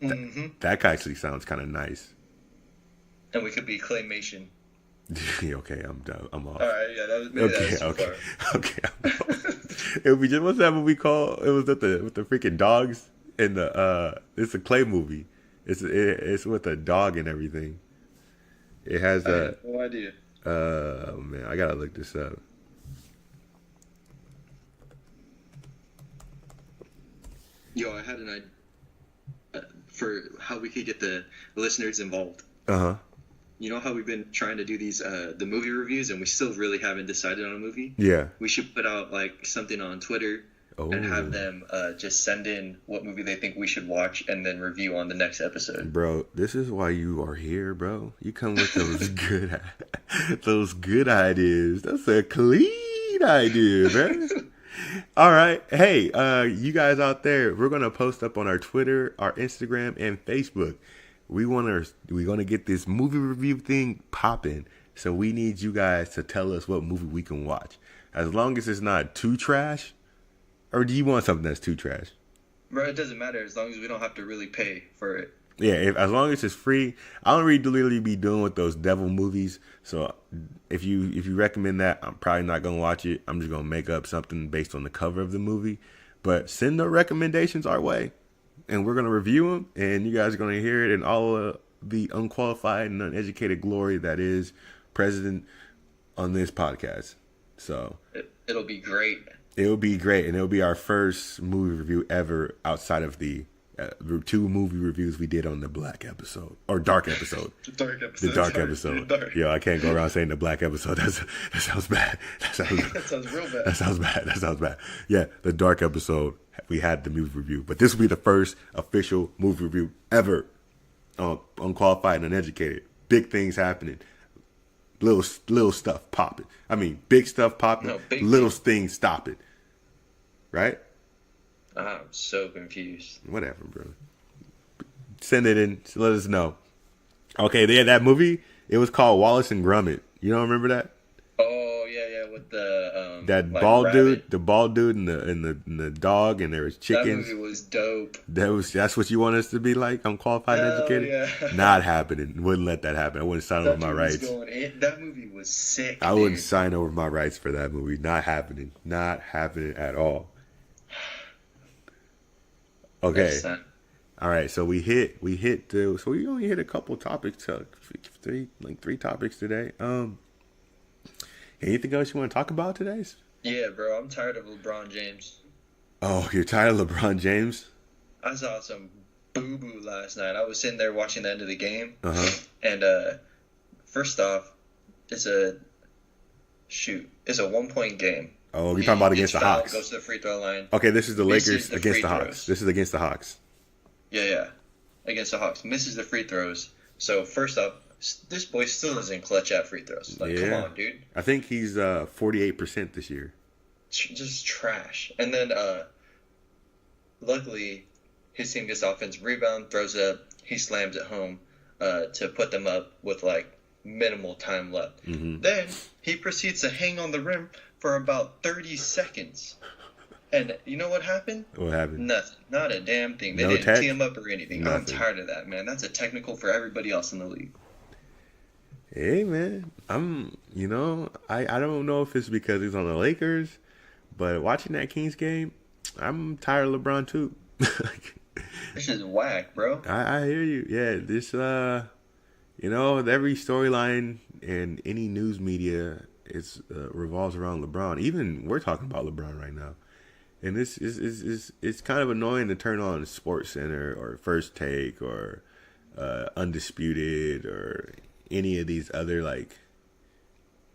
Mm-hmm. That actually sounds kind of nice. And we could be claymation. Okay, I'm done. I'm off. All right, yeah, that was too Okay. far. Okay. I'm off. It would be just what's that movie called? It was with the freaking dogs and the it's a clay movie. It's with a dog and everything. It has I have no idea. man, I gotta look this up. Yo, I had an idea for how we could get the listeners involved. Uh-huh. You know how we've been trying to do these the movie reviews, and we still really haven't decided on a movie. Yeah. We should put out like something on Twitter and have them just send in what movie they think we should watch, and then review on the next episode. Bro, this is why you are here, bro. You come with those good ideas. That's a clean idea, man. All right. Hey, you guys out there, we're gonna post up on our Twitter, our Instagram, and Facebook. We're gonna get this movie review thing popping. So we need you guys to tell us what movie we can watch. As long as it's not too trash, or do you want something that's too trash? Bro, it doesn't matter as long as we don't have to really pay for it. Yeah, as long as it's free. I don't really be doing with those devil movies. So if you recommend that, I'm probably not gonna watch it. I'm just gonna make up something based on the cover of the movie. But send the recommendations our way, and we're gonna review them, and you guys are gonna hear it in all of the unqualified and uneducated glory that is present on this podcast. So It'll be great. It'll be great, and it'll be our first movie review ever outside of the 2 movie reviews we did on the black episode or dark episode. The dark episode. The dark episode. Dark. Yo, I can't go around saying the black episode. That sounds bad. That sounds real bad. That sounds bad. Yeah, the dark episode. We had the movie review, but this will be the first official movie review ever on Unqualified and Uneducated. Big things happening. Little stuff popping. I mean, big stuff popping. No, little things stopping. Right? I'm so confused. Whatever, bro. Send it in. Let us know. Okay, they had that movie. It was called Wallace and Gromit. You don't remember that? Oh yeah, with the that like bald rabbit. dude, and the dog, and there was chickens. That movie was dope. That's what you want us to be like? Unqualified and Educated? Yeah. Not happening. Wouldn't let that happen. I wouldn't sign over my rights. That movie was sick. I wouldn't sign over my rights for that movie. Not happening. Not happening at all. Okay. All right. So we only hit a couple topics, three topics today. Anything else you want to talk about today? Yeah, bro. I'm tired of LeBron James. Oh, you're tired of LeBron James? I saw some boo-boo last night. I was sitting there watching the end of the game. And first off, it's a 1-point game. Oh, you're talking about against the Hawks. Goes to the free throw line. Okay, this is the Lakers against the Hawks. This is against the Hawks. Yeah. Against the Hawks. Misses the free throws. So first up, this boy still isn't clutch at free throws. Like, come on, dude. I think he's 48% this year. Just trash. And then, luckily, his team gets offensive rebound, throws it up, he slams it home to put them up with, like, minimal time left. Mm-hmm. Then he proceeds to hang on the rim for about 30 seconds. And you know what happened? What happened? Nothing. Not a damn thing. They didn't tee him up or anything. Nothing. I'm tired of that, man. That's a technical for everybody else in the league. Hey, man. I don't know if it's because he's on the Lakers, but watching that Kings game, I'm tired of LeBron too. This is whack, bro. I hear you. Yeah, this every storyline in any news media revolves around LeBron. Even we're talking about LeBron right now. And it's kind of annoying to turn on Sports Center or First Take or Undisputed or any of these other like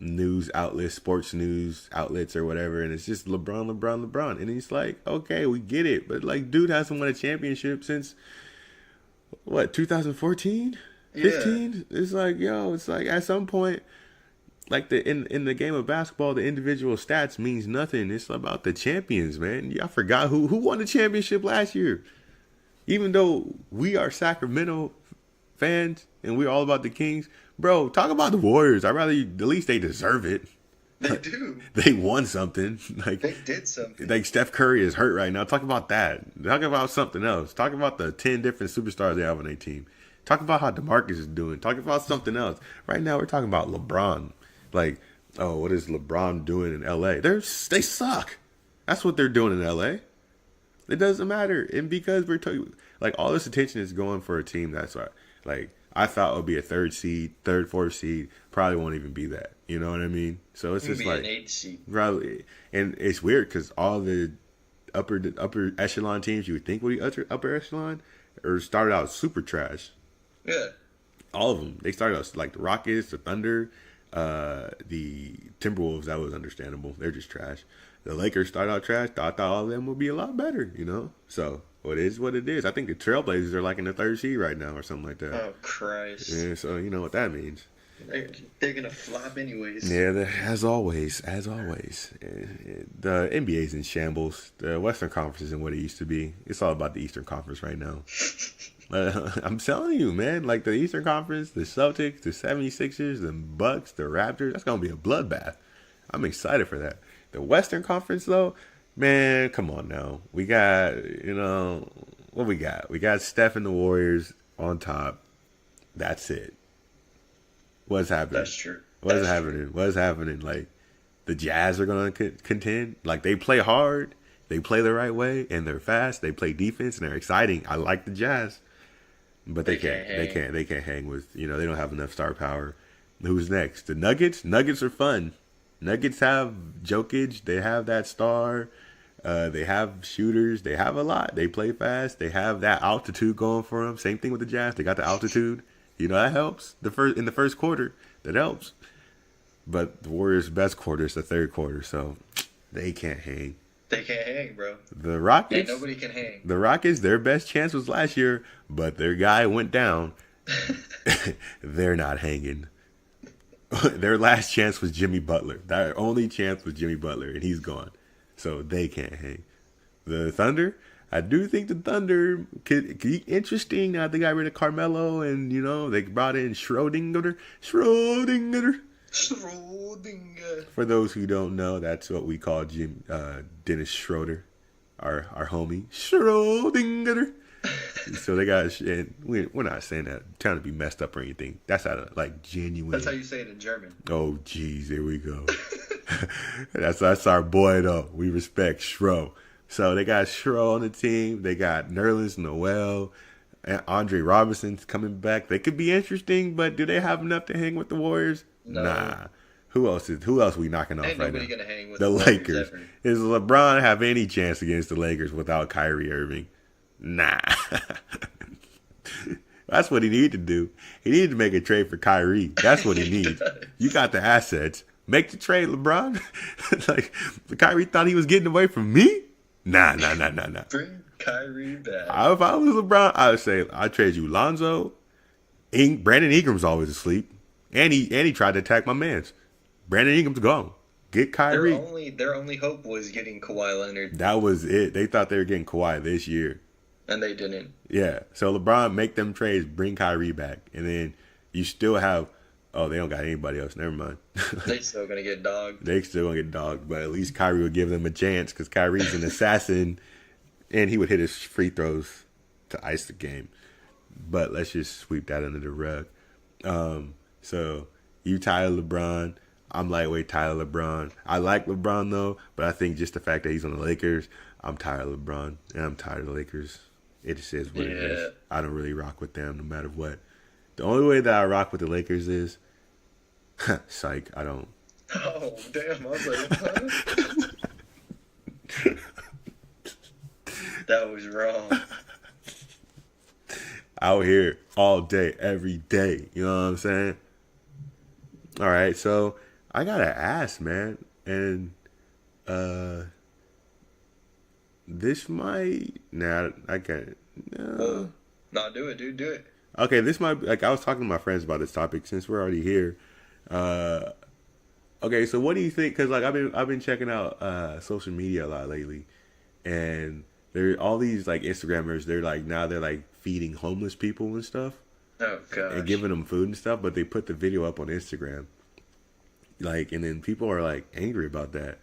news outlets, sports news outlets or whatever, and it's just LeBron. And he's like, okay, we get it. But like, dude hasn't won a championship since what, 2014? 15? Yeah. It's like at some point, like in the game of basketball, the individual stats means nothing. It's about the champions, man. I forgot who won the championship last year. Even though we are Sacramento fans and we're all about the Kings, bro, talk about the Warriors. At least they deserve it. They do. They won something. Like they did something. Like Steph Curry is hurt right now. Talk about that. Talk about something else. Talk about the 10 different superstars they have on their team. Talk about how DeMarcus is doing. Talk about something else. Right now we're talking about LeBron. Like, oh, what is LeBron doing in LA? They suck. That's what they're doing in LA. It doesn't matter. And because we're talking, like, all this attention is going for a team that's like I thought would be a third, fourth seed. Probably won't even be that. You know what I mean? So it's just like an 8 seed. Probably, and it's weird because all the upper echelon teams you would think would be upper echelon or started out super trash. Yeah. All of them. They started out like the Rockets, the Thunder, the Timberwolves. That was understandable. They're just trash. The Lakers started out trash. I thought all of them would be a lot better, you know? So, it is what it is. I think the Trailblazers are like in the third seed right now or something like that. Oh, Christ. Yeah, so you know what that means. They're gonna flop anyways. Yeah, as always, the NBA's in shambles. The Western Conference isn't what it used to be. It's all about the Eastern Conference right now. I'm telling you, man, like the Eastern Conference, the Celtics, the 76ers, the Bucks, the Raptors, that's going to be a bloodbath. I'm excited for that. The Western Conference, though, man, come on now. We got, what we got? We got Steph and the Warriors on top. That's it. What's happening? That's true. What's happening? What's happening? Like, the Jazz are going to contend. Like, they play hard. They play the right way, and they're fast. They play defense, and they're exciting. I like the Jazz. But they can't hang with, they don't have enough star power. Who's next? The Nuggets? Nuggets are fun. Nuggets have Jokic. They have that star. They have shooters. They have a lot. They play fast. They have that altitude going for them. Same thing with the Jazz. They got the altitude. That helps. In the first quarter, that helps. But the Warriors' best quarter is the third quarter, so they can't hang. They can't hang, bro. The Rockets. Yeah, nobody can hang. The Rockets, their best chance was last year, but their guy went down. They're not hanging. Their last chance was Jimmy Butler. Their only chance was Jimmy Butler, and he's gone. So they can't hang. The Thunder, I do think the Thunder could be interesting. Now they got rid of Carmelo, and, they brought in Schrodinger. For those who don't know, that's what we call Dennis Schroeder, our homie Schrodinger. So they got, and we're not saying that trying to be messed up or anything. That's out of genuine. That's how you say it in German. Oh, geez, here we go. that's our boy though. We respect Schro. So they got Schro on the team. They got Nerlens Noel. And Andre Robinson's coming back. They could be interesting, but do they have enough to hang with the Warriors? No. Nah. Who else we knocking off Ain't right now? nobody gonna hang with the Lakers. Ever. Does LeBron have any chance against the Lakers without Kyrie Irving? Nah. That's what he needed to do. He needed to make a trade for Kyrie. That's what he needs. You got the assets. Make the trade, LeBron. Kyrie thought he was getting away from me? Nah. Bring Kyrie back. If I was LeBron, I would say I'd trade you Lonzo. Brandon Ingram's always asleep. And he tried to attack my mans. Brandon Ingram's gone. Get Kyrie. Their only hope was getting Kawhi Leonard. That was it. They thought they were getting Kawhi this year. And they didn't. Yeah. So LeBron, make them trades, bring Kyrie back. And then you still have, they don't got anybody else. Never mind. They still going to get dogged. But at least Kyrie would give them a chance because Kyrie's an assassin. And he would hit his free throws to ice the game. But let's just sweep that under the rug. So you Tyler LeBron. I'm lightweight Tyler LeBron. I like LeBron though, but I think just the fact that he's on the Lakers, I'm tired of LeBron and I'm tired of the Lakers. It just is what it is. I don't really rock with them no matter what. The only way that I rock with the Lakers is, psych, I don't. Oh, damn. I was like, huh? That was wrong. Out here all day, every day. You know what I'm saying? All right, so I got to ask, man. And this might... Nah, I can't... No. No, do it, dude. Do it. Okay, this might... I was talking to my friends about this topic since we're already here. Okay, so what do you think? Because I've been checking out social media a lot lately, and there all these Instagrammers. They're feeding homeless people and stuff. Oh gosh. And giving them food and stuff, but they put the video up on Instagram. And then people are angry about that.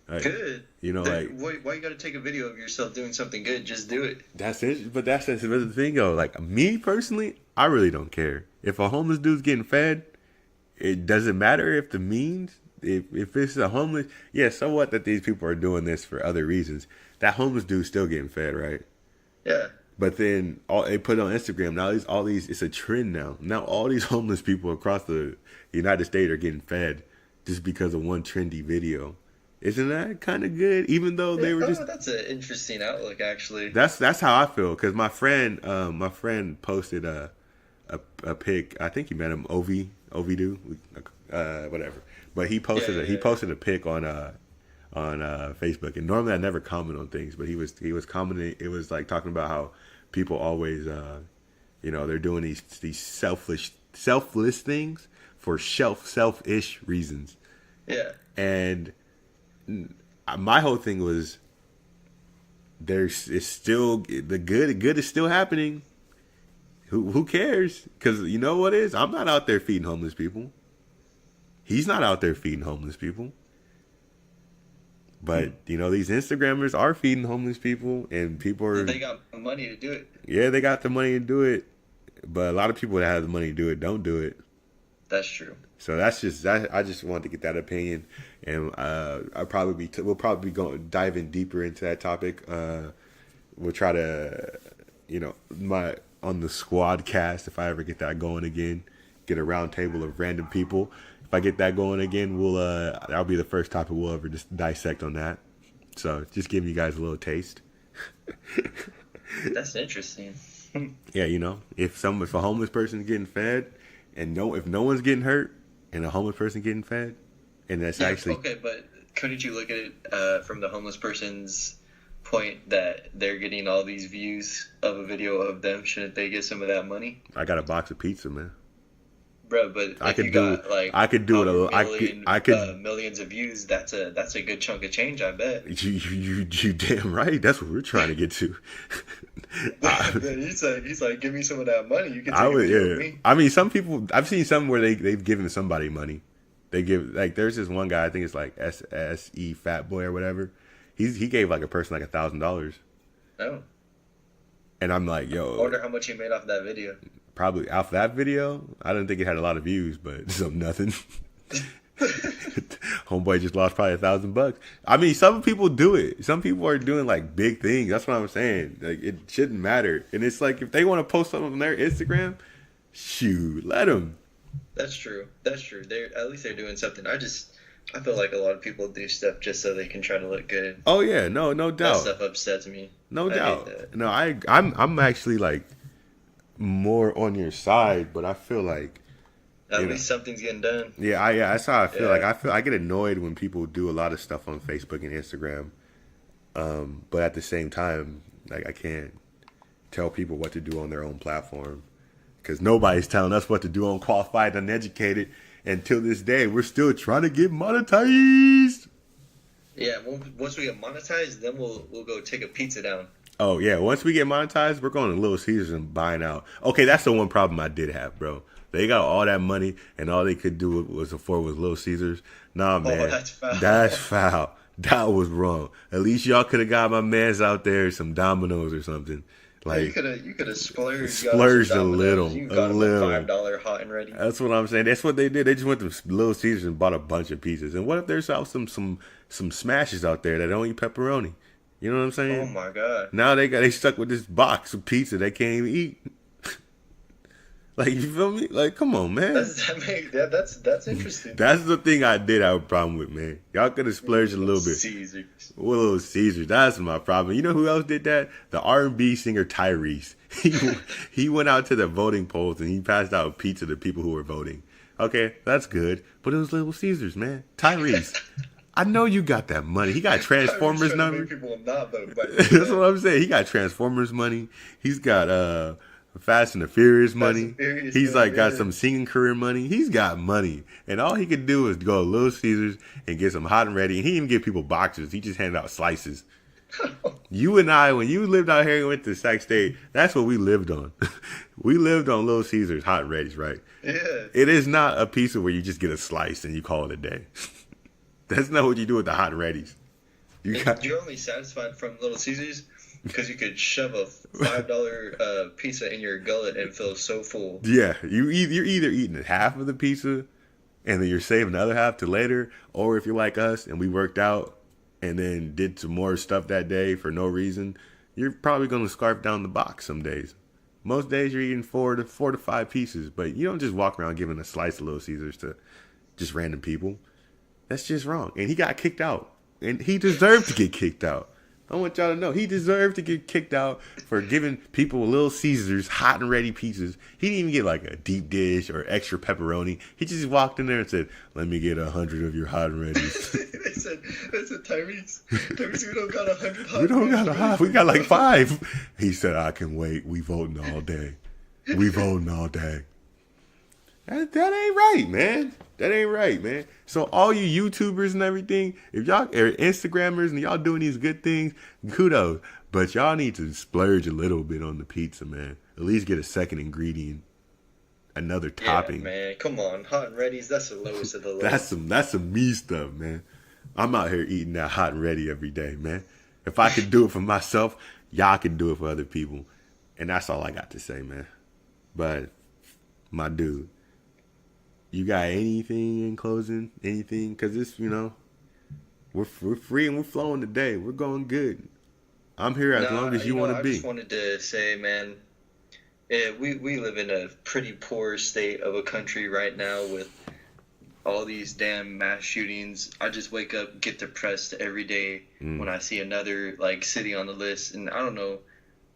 Good. Why you got to take a video of yourself doing something good? Just do it. That's it. But that's the thing, though. Me personally, I really don't care if a homeless dude's getting fed. It doesn't matter if the means. If it's a homeless, so what that these people are doing this for other reasons. That homeless dude's still getting fed, right? Yeah. But then they put it on Instagram. Now all these, it's a trend now. Now all these homeless people across the United States are getting fed just because of one trendy video. Isn't that kind of good? Even though they were just... That's an interesting outlook, actually. That's how I feel. Because my friend posted a pic. I think you met him, Ovidu, whatever. But he posted a pic on Facebook. And normally I never comment on things, but he was commenting. It was talking about how people always, they're doing these selfless things for selfish reasons. Yeah. And my whole thing was, it's still the good is still happening. Who cares? Because you know what is? I'm not out there feeding homeless people. He's not out there feeding homeless people. But you know, these Instagrammers are feeding homeless people, and people are. They got money to do it. Yeah, they got the money to do it, but a lot of people that have the money to do it don't do it. That's true. So that's just that. I just wanted to get that opinion, and we'll probably be going diving deeper into that topic. We'll try to, on the squad cast, if I ever get that going again, get a round table of random people. If I get that going again, that'll be the first topic we'll ever just dissect on that. So just giving you guys a little taste. That's interesting. Yeah, if a homeless person's getting fed, and if no one's getting hurt, and a homeless person getting fed, and that's actually okay. But couldn't you look at it from the homeless person's point that they're getting all these views of a video of them? Shouldn't they get some of that money? I got a box of pizza, man. Bro, but I could do millions of views. That's a good chunk of change, I bet. You damn right. That's what we're trying to get to. He's like, give me some of that money. You can take it with me. I mean, some people. I've seen some where they've given somebody money. They give there's this one guy. I think it's like SSE Fat Boy or whatever. He gave like a person like $1,000. Oh. And I'm like, yo. I wonder how much he made off that video. Probably off that video. I didn't think it had a lot of views, but some nothing. Homeboy just lost probably $1,000. I mean, some people do it. Some people are doing like big things. That's what I'm saying. Like, it shouldn't matter. And it's like, if they want to post something on their Instagram, shoot, let them. That's true. At least they're doing something. I feel like a lot of people do stuff just so they can try to look good. Oh yeah, no doubt. That stuff upsets me. No doubt. No, I'm actually like more on your side, but I feel like at least something's getting done. Yeah, that's how I feel. Like I get annoyed when people do a lot of stuff on Facebook and Instagram, but at the same time, like, I can't tell people what to do on their own platform, because nobody's telling us what to do on Qualified, Uneducated. Until this day, we're still trying to get monetized. Yeah, once we get monetized, then we'll go take a pizza down. Oh, yeah. Once we get monetized, we're going to Little Caesars and buying out. Okay, that's the one problem I did have, bro. They got all that money, and all they could do was afford was Little Caesars. Nah, man. That's foul. That's foul. That was wrong. At least y'all could have got my mans out there some Domino's or something. Like, you could have splurged a little. You got $5 hot and ready. That's what I'm saying. That's what they did. They just went to Little Caesars and bought a bunch of pizzas. And what if there's some smashes out there that don't eat pepperoni? You know what I'm saying? Oh my god! Now they stuck with this box of pizza they can't even eat. Like, you feel me? Like, come on, man. That's interesting. That's the thing I did have a problem with, man. Y'all could have splurged a little bit. Caesars. Little Caesars. That's my problem. You know who else did that? The R&B singer Tyrese. He went out to the voting polls and he passed out pizza to people who were voting. Okay, that's good. But it was Little Caesars, man. Tyrese. I know you got that money. He got Transformers number. People not vote. That's what I'm saying. He got Transformers money. He's got Fast and the Furious money. He's like got some singing career money. He's got money, and all he could do is go to Little Caesars and get some hot and ready. And he didn't even give people boxes. He just handed out slices. You and I, when you lived out here and went to Sac State, that's what we lived on. We lived on Little Caesars hot and ready's, right? Yeah. It is not a pizza where you just get a slice and you call it a day. That's not what you do with the hot and ready's. You're only satisfied from Little Caesars because you could shove a $5 pizza in your gullet and feel so full. Yeah, you're either eating half of the pizza and then you're saving the other half to later, or if you're like us and we worked out and then did some more stuff that day for no reason, you're probably going to scarf down the box some days. Most days you're eating four to five pieces, but you don't just walk around giving a slice of Little Caesars to just random people. That's just wrong. And he got kicked out. And he deserved to get kicked out. I want y'all to know, he deserved to get kicked out for giving people Little Caesars hot and ready pizzas. He didn't even get like a deep dish or extra pepperoni. He just walked in there and said, "Let me get 100 of your hot and readies." they said, Tyrese, we don't got 100 hot. We don't got a hot. We got like 5. He said, "I can wait. We voting all day. We voting all day." That ain't right, man. That ain't right, man. So all you YouTubers and everything, if y'all are Instagrammers and y'all doing these good things, kudos. But y'all need to splurge a little bit on the pizza, man. At least get a second ingredient, another topping. Yeah, man. Come on, hot and ready's that's the lowest of the low. That's some me stuff, man. I'm out here eating that hot and ready every day, man. If I could do it for myself, y'all can do it for other people. And that's all I got to say, man. But my dude, you got anything in closing? Anything? Because it's, we're free and we're flowing today. We're going good. I'm here as long as you want to be. I just wanted to say, man, yeah, we live in a pretty poor state of a country right now with all these damn mass shootings. I just wake up, get depressed every day when I see another like city on the list, and I don't know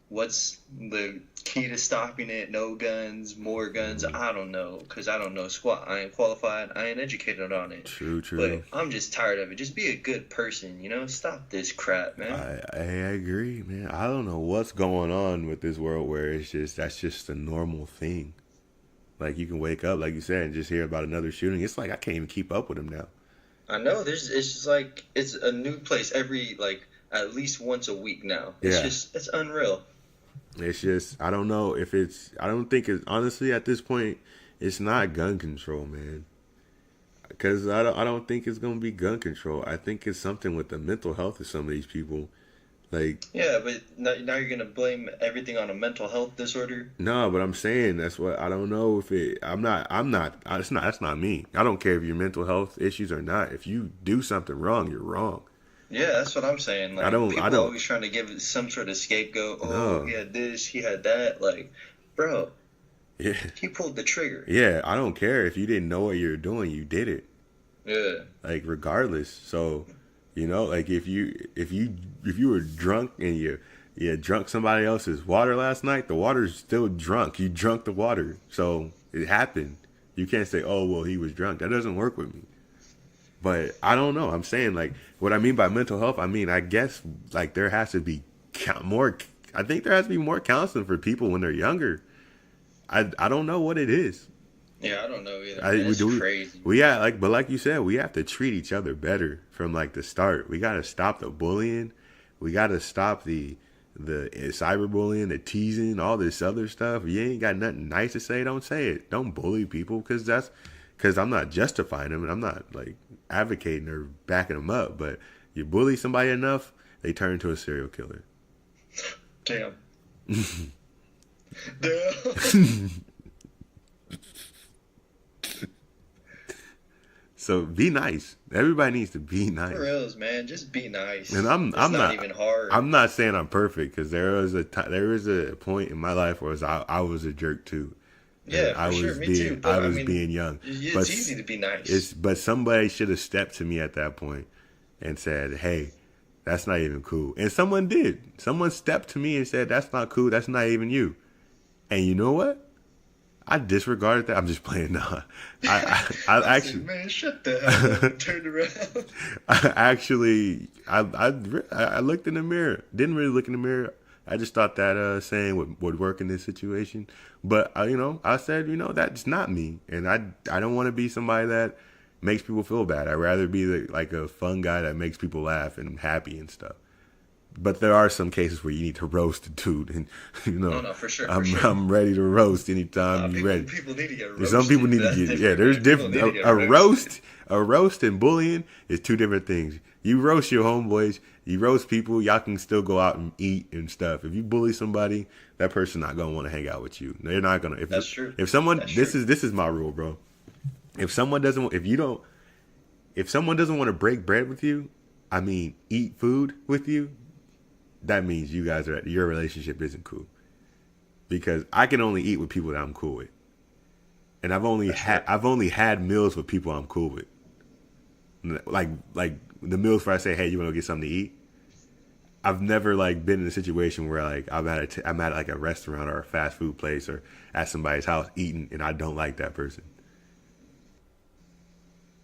what's the key to stopping it. No guns, more guns. I don't know, because I don't know squat. I ain't qualified. I ain't educated on it. True. But I'm just tired of it. Just be a good person, Stop this crap, man. I agree, man. I don't know what's going on with this world where that's just a normal thing. Like, you can wake up, like you said, and just hear about another shooting. It's like I can't even keep up with them now. I know. It's just like it's a new place every at least once a week now. It's unreal. It's just, I don't know if I don't think it's, honestly, at this point, it's not gun control, man. Because I don't think it's going to be gun control. I think it's something with the mental health of some of these people. Like, yeah, but now you're going to blame everything on a mental health disorder? No, but I'm saying that's what, I don't know if that's not me. I don't care if your mental health issues or not. If you do something wrong, you're wrong. Yeah, that's what I'm saying. Like, people always trying to give it some sort of scapegoat. Oh, no. He had this, he had that. Like, bro, yeah, he pulled the trigger. Yeah, I don't care if you didn't know what you were doing. You did it. Yeah. Like, regardless. So, like if you were drunk and you drunk somebody else's water last night, the water's still drunk. You drunk the water, so it happened. You can't say, oh well, he was drunk. That doesn't work with me. But I don't know. I'm saying, like, what I mean by mental health, I guess, like, there has to be more. I think there has to be more counseling for people when they're younger. I don't know what it is. Yeah, I don't know either. It's crazy. But like you said, we have to treat each other better from like the start. We got to stop the bullying. We got to stop the cyberbullying, the teasing, all this other stuff. If you ain't got nothing nice to say, don't say it. Don't bully people because I'm not justifying them and I'm not like advocating or backing them up. But you bully somebody enough, they turn into a serial killer. Damn. Damn. So be nice. Everybody needs to be nice. For reals, man. Just be nice. And I'm not even hard. I'm not saying I'm perfect because there was a point in my life where I was a jerk too. Yeah, for sure. Me too. I was being young. It's easy to be nice. But somebody should have stepped to me at that point and said, "Hey, that's not even cool." And someone did. Someone stepped to me and said, "That's not cool. That's not even you." And you know what? I disregarded that. I'm just playing now. I actually, man, shut the hell up. Turn around. I looked in the mirror. Didn't really look in the mirror. I just thought that saying would work in this situation. But I said, that's not me, and I don't want to be somebody that makes people feel bad. I'd rather be like a fun guy that makes people laugh and happy and stuff. But there are some cases where you need to roast a dude, and No, for sure. I'm ready to roast anytime you're ready. People need to get roasted. Some people need to get There's different. A roast and bullying is two different things. You roast your homeboys, you roast people. Y'all can still go out and eat and stuff. If you bully somebody, that person not gonna want to hang out with you. They're not gonna. That's true. If someone, this is my rule, bro. If someone doesn't want to break bread with you, eat food with you, that means your relationship isn't cool. Because I can only eat with people that I'm cool with. And I've only had meals with people I'm cool with. Like the meals where I say, "Hey, you want to get something to eat?" I've never been in a situation where I'm at like a restaurant or a fast food place or at somebody's house eating and I don't like that person.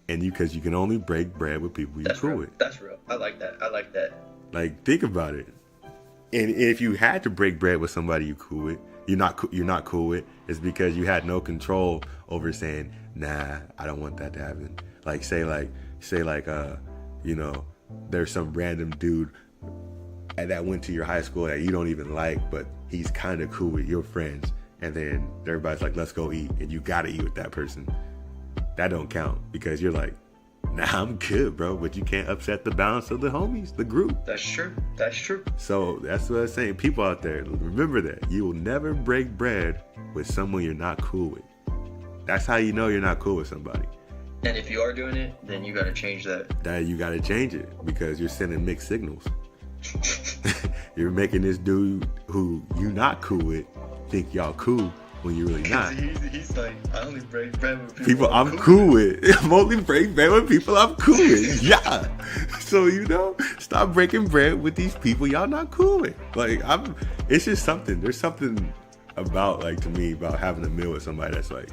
And because you can only break bread with people you're cool with. That's real. I like that. Like, think about it. And if you had to break bread with somebody you're not cool with, it's because you had no control over saying, nah, I don't want that to happen. Like say you know, there's some random dude that went to your high school that you don't even like, but he's kind of cool with your friends, and then everybody's like, let's go eat, and you gotta eat with that person. That don't count because you're like, nah, I'm good, bro, but you can't upset the balance of the homies, the group. That's true. So that's what I'm saying. People out there, remember that. You will never break bread with someone you're not cool with. That's how you know you're not cool with somebody. And if you are doing it, then you got to change that. You got to change it because you're sending mixed signals. You're making this dude who you not cool with think y'all cool when you're really not. He's like, I only break bread with people I'm cool with. I'm only breaking bread with people I'm cool with. Yeah. So, stop breaking bread with these people y'all not cool with. Like, it's just something. There's something about, like, to me, about having a meal with somebody that's like,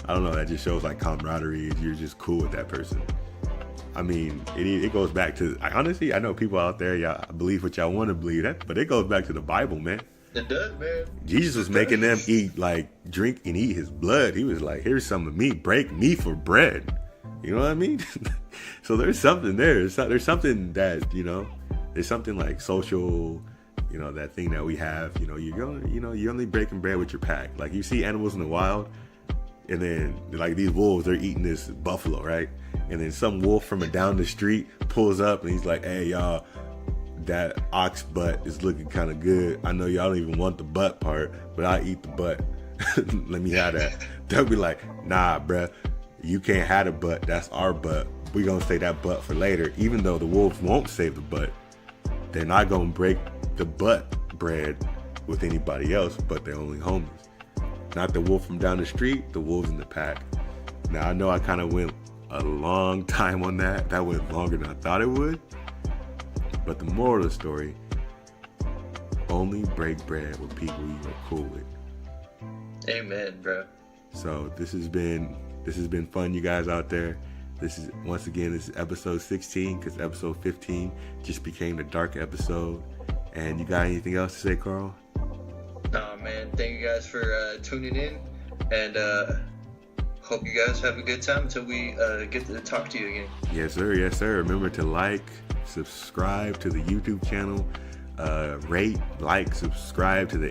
I don't know, that just shows like camaraderie. You're just cool with that person. I mean, it goes back to, honestly, I know people out there, y'all believe what y'all want to believe, but it goes back to the Bible, man. It does, man. Jesus was making them eat, like, drink and eat his blood. He was like, here's some of me, break me for bread. You know what I mean? So there's something there. There's something that, there's something like social, that thing that we have, you're only breaking bread with your pack. Like, you see animals in the wild, and then, like, these wolves, they're eating this buffalo, right? And then some wolf from down the street pulls up, and he's like, hey, y'all, that ox butt is looking kind of good. I know y'all don't even want the butt part, but I eat the butt. Let me have that. They'll be like, nah, bruh, you can't have the butt. That's our butt. We're going to save that butt for later. Even though the wolves won't save the butt, they're not going to break the butt bread with anybody else but their only homies. Not the wolf from down the street, the wolves in the pack. Now, I know I kind of went a long time on that. That went longer than I thought it would. But the moral of the story, only break bread with people you are cool with. Amen, bro. So this has been fun, you guys out there. This is episode 16, because episode 15 just became the dark episode. And you got anything else to say, Carl? Nah, man. Thank you guys for tuning in, and hope you guys have a good time until we get to talk to you again. Yes, sir. Yes, sir. Remember to like, subscribe to the YouTube channel, rate, subscribe to the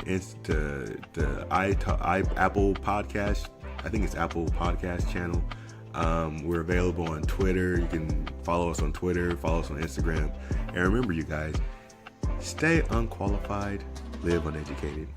Apple Podcast. I think it's Apple Podcast channel. We're available on Twitter. You can follow us on Twitter, follow us on Instagram. And remember, you guys, stay unqualified, live uneducated.